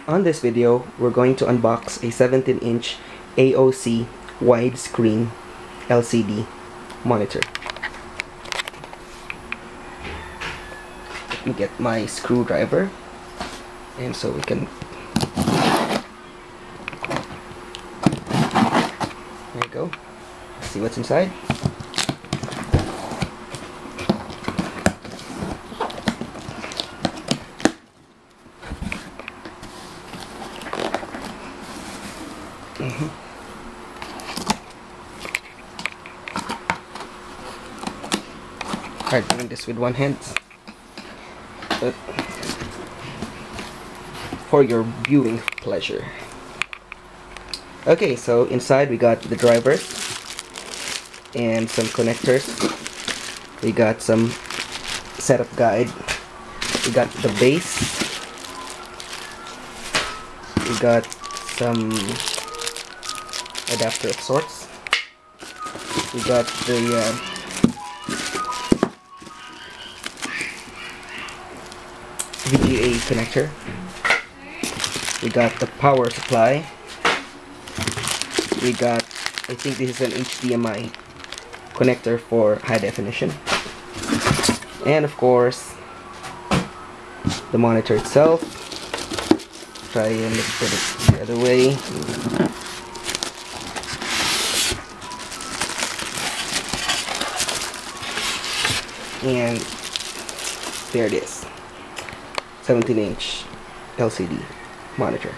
On this video, we're going to unbox a 17-inch AOC widescreen LCD monitor. Let me get my screwdriver, and so we can... There you go. Let's see what's inside. Hard doing this with one hand, but for your viewing pleasure. Okay, so inside we got the drivers and some connectors. We got some setup guide. We got the base. We got some adapter of sorts. We got the VGA connector. We got the power supply. We got, I think this is an HDMI connector for high definition. And of course, the monitor itself. Try and put it the other way. And there it is. 17-inch LCD monitor.